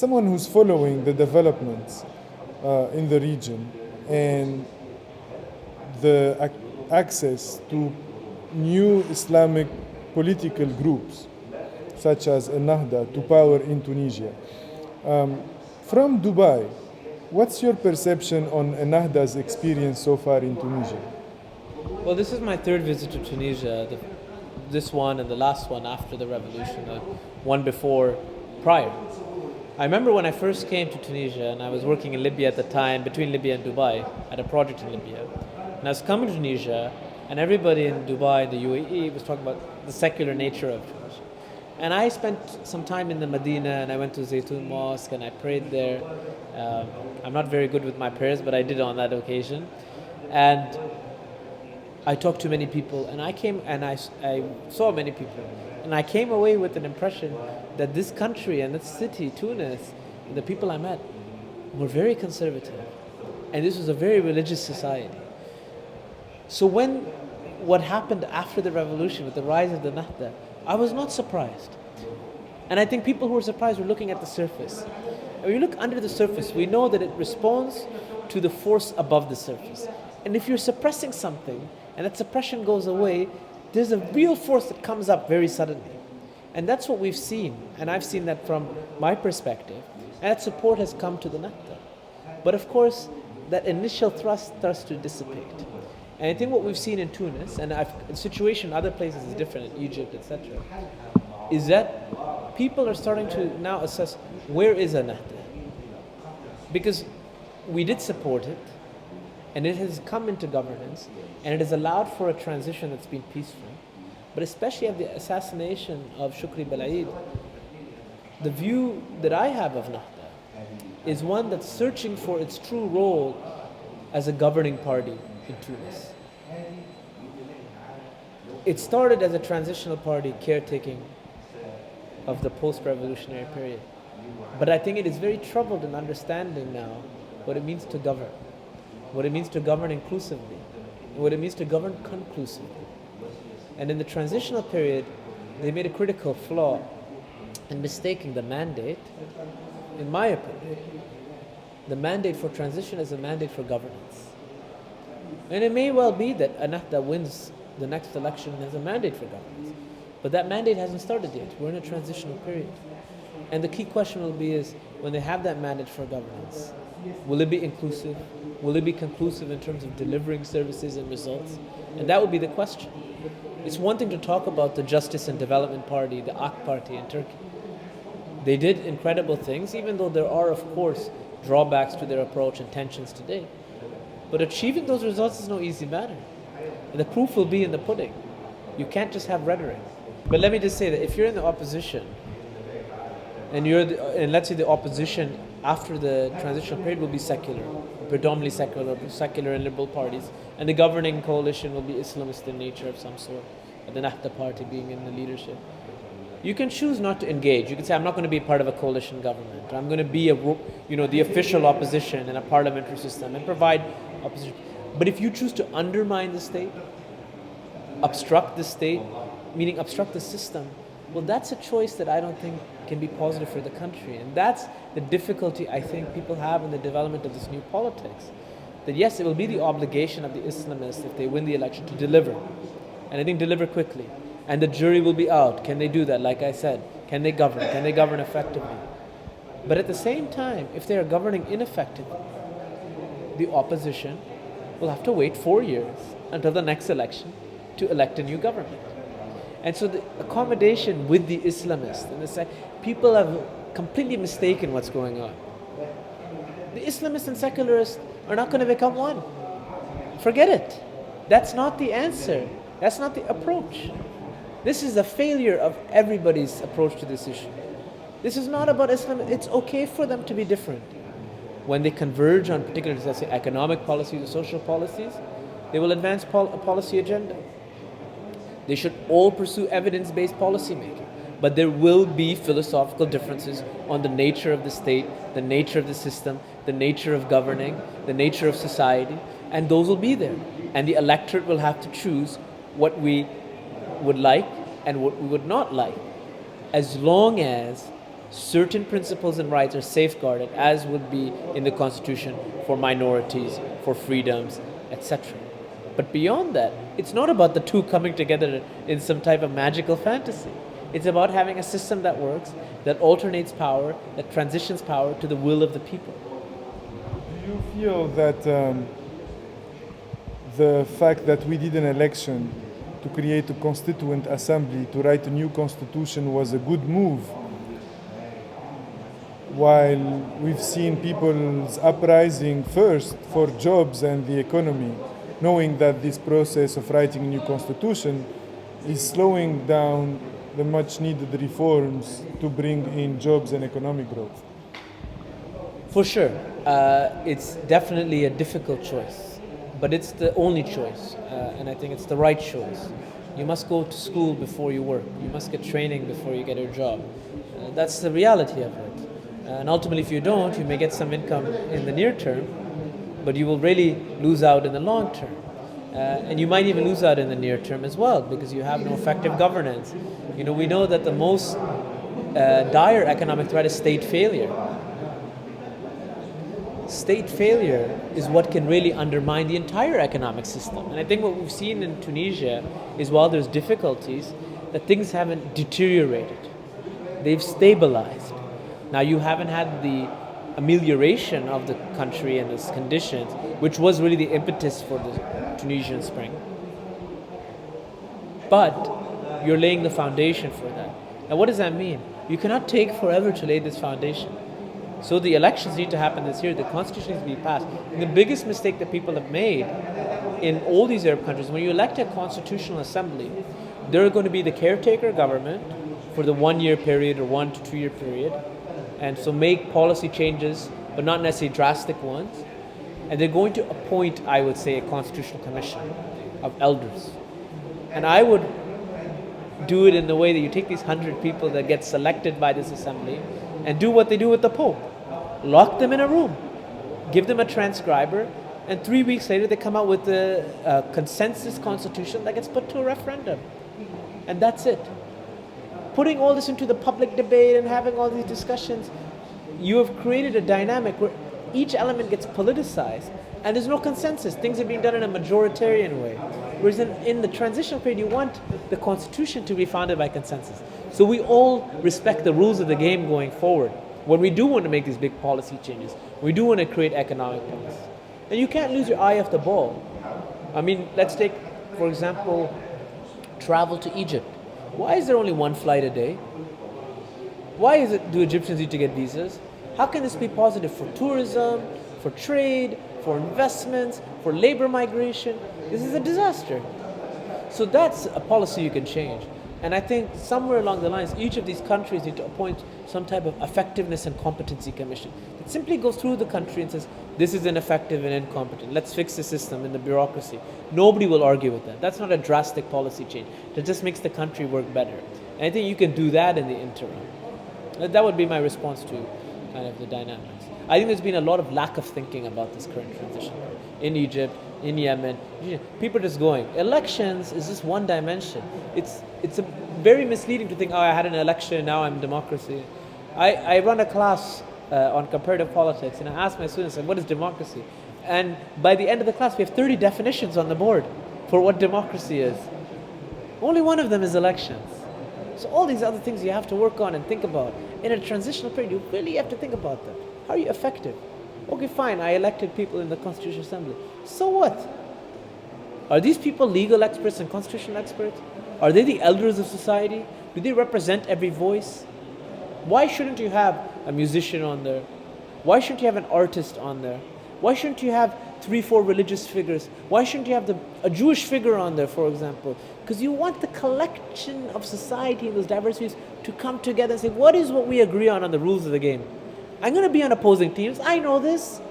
someone who's following the developments in the region and the access to new Islamic political groups such as Ennahdha to power in Tunisia. From Dubai, what's your perception on Ennahdha's experience so far in Tunisia? Well, this is my third visit to Tunisia. This one and the last one after the revolution, the one before, prior. I remember when I first came to Tunisia, and I was working in Libya at the time, between Libya and Dubai, at a project in Libya. And I was coming to Tunisia, and everybody in Dubai, the UAE, was talking about the secular nature of Tunisia. And I spent some time in the Medina, and I went to Zaytun Mosque, and I prayed there. I'm not very good with my prayers, but I did on that occasion. And I talked to many people, and I saw many people, and I came away with an impression that this country and this city, Tunis, and the people I met were very conservative, and this was a very religious society. So what happened after the revolution with the rise of the Ennahdha, I was not surprised. And I think people who were surprised were looking at the surface. And when you look under the surface, we know that it responds to the force above the surface. And if you're suppressing something, and that suppression goes away, there's a real force that comes up very suddenly. And that's what we've seen, and I've seen that from my perspective, and that support has come to the Ennahdha. But of course, that initial thrust starts to dissipate. And I think what we've seen in Tunis, and the situation in other places is different, in Egypt, etc., is that people are starting to now assess, where is Ennahdha? Because we did support it, and it has come into governance, and it has allowed for a transition that's been peaceful. But especially after the assassination of Shukri Belaid, the view that I have of Ennahdha is one that's searching for its true role as a governing party in Tunis. It started as a transitional party caretaking of the post-revolutionary period. But I think it is very troubled in understanding now what it means to govern, what it means to govern inclusively, and what it means to govern conclusively. And in the transitional period, they made a critical flaw in mistaking the mandate, in my opinion. The mandate for transition is a mandate for governance. And it may well be that Ennahdha wins the next election and has a mandate for governance. But that mandate hasn't started yet. We're in a transitional period. And the key question will be is, when they have that mandate for governance, will it be inclusive? Will it be conclusive in terms of delivering services and results? And that would be the question. It's one thing to talk about the Justice and Development Party, the AK Party in Turkey. They did incredible things, even though there are, of course, drawbacks to their approach and tensions today. But achieving those results is no easy matter. And the proof will be in the pudding. You can't just have rhetoric. But let me just say that if you're in the opposition, and let's say the opposition after the transitional period will be secular, predominantly secular and liberal parties, and the governing coalition will be Islamist in nature of some sort, the Ennahdha party being in the leadership. You can choose not to engage. You can say, I'm not going to be part of a coalition government. I'm going to be the official opposition in a parliamentary system and provide opposition. But if you choose to undermine the state, obstruct the state, meaning obstruct the system, well, that's a choice that I don't think can be positive for the country. And that's the difficulty I think people have in the development of this new politics. That yes, it will be the obligation of the Islamists, if they win the election, to deliver. And I think deliver quickly. And the jury will be out. Can they do that? Like I said, can they govern? Can they govern effectively? But at the same time, if they are governing ineffectively, the opposition will have to wait 4 years until the next election to elect a new government. And so the accommodation with the Islamists, and people have completely mistaken what's going on. The Islamists and secularists are not going to become one. Forget it. That's not the answer. That's not the approach. This is a failure of everybody's approach to this issue. This is not about Islam. It's okay for them to be different. When they converge on particular, let's say, economic policies or social policies, they will advance a policy agenda. They should all pursue evidence-based policy making. But there will be philosophical differences on the nature of the state, the nature of the system, the nature of governing, the nature of society, and those will be there. And the electorate will have to choose what we would like and what we would not like, as long as certain principles and rights are safeguarded, as would be in the Constitution for minorities, for freedoms, etc. But beyond that, it's not about the two coming together in some type of magical fantasy. It's about having a system that works, that alternates power, that transitions power to the will of the people. Do you feel that the fact that we did an election to create a constituent assembly to write a new constitution was a good move, while we've seen people's uprising first for jobs and the economy, knowing that this process of writing a new constitution is slowing down the much needed reforms to bring in jobs and economic growth? For sure. It's definitely a difficult choice, but it's the only choice, and I think it's the right choice. You must go to school before you work. You must get training before you get a job. That's the reality of it. And ultimately, if you don't, you may get some income in the near term, but you will really lose out in the long term. And you might even lose out in the near term as well, because you have no effective governance. You know, we know that the most dire economic threat is state failure. State failure is what can really undermine the entire economic system. And I think what we've seen in Tunisia is, while there's difficulties, that things haven't deteriorated. They've stabilized. Now, you haven't had the amelioration of the country and its conditions, which was really the impetus for the Tunisian spring. But you're laying the foundation for that. Now, what does that mean? You cannot take forever to lay this foundation. So the elections need to happen this year. The constitution needs to be passed. And the biggest mistake that people have made in all these Arab countries, when you elect a constitutional assembly, they're going to be the caretaker government for the 1 year period or 1 to 2 year period, and so make policy changes, but not necessarily drastic ones. And they're going to appoint, I would say, a constitutional commission of elders. And I would do it in the way that you take these 100 people that get selected by this assembly and do what they do with the Pope. Lock them in a room, give them a transcriber, and 3 weeks later they come out with a consensus constitution that gets put to a referendum. And that's it. Putting all this into the public debate and having all these discussions, you have created a dynamic where each element gets politicized and there's no consensus. Things are being done in a majoritarian way. Whereas in the transitional period, you want the constitution to be founded by consensus. So we all respect the rules of the game going forward. When we do want to make these big policy changes, we do want to create economic policy. And you can't lose your eye off the ball. I mean, let's take, for example, travel to Egypt. Why is there only one flight a day? Why do Egyptians need to get visas? How can this be positive for tourism, for trade, for investments, for labor migration? This is a disaster. So that's a policy you can change. And I think somewhere along the lines, each of these countries need to appoint some type of effectiveness and competency commission. It simply goes through the country and says, this is ineffective and incompetent. Let's fix the system and the bureaucracy. Nobody will argue with that. That's not a drastic policy change. That just makes the country work better. And I think you can do that in the interim. That would be my response to kind of the dynamics. I think there's been a lot of lack of thinking about this current transition in Egypt, in Yemen. People are just going. Elections is just one dimension. It's a very misleading to think, oh, I had an election, now I'm democracy. I run a class on comparative politics, and I ask my students, what is democracy? And by the end of the class, we have 30 definitions on the board for what democracy is. Only one of them is elections. So all these other things you have to work on and think about. In a transitional period, you really have to think about them. How are you effective? Okay, fine, I elected people in the Constitutional Assembly. So what? Are these people legal experts and constitutional experts? Are they the elders of society? Do they represent every voice? Why shouldn't you have a musician on there? Why shouldn't you have an artist on there? Why shouldn't you have 3-4 religious figures? Why shouldn't you have a Jewish figure on there, for example? Because you want the collection of society and those diverse views to come together and say, what is what we agree on the rules of the game? I'm going to be on opposing teams. I know this.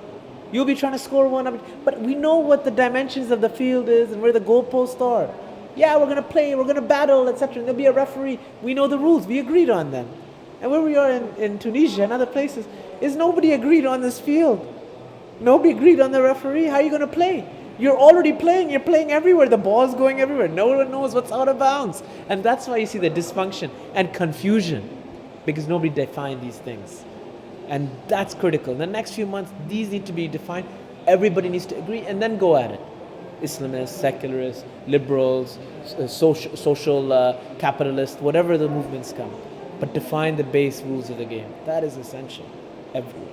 You'll be trying to score one up. But we know what the dimensions of the field is and where the goalposts are. Yeah, we're going to play, we're going to battle, etc. And there'll be a referee. We know the rules. We agreed on them. And where we are in Tunisia and other places is nobody agreed on this field. Nobody agreed on the referee. How are you going to play? You're already playing. You're playing everywhere. The ball's going everywhere. No one knows what's out of bounds. And that's why you see the dysfunction and confusion. because nobody defined these things. And that's critical. In the next few months, these need to be defined. Everybody needs to agree and then go at it. Islamists, secularists, liberals, social capitalists, whatever the movements come. But define the base rules of the game. That is essential everywhere.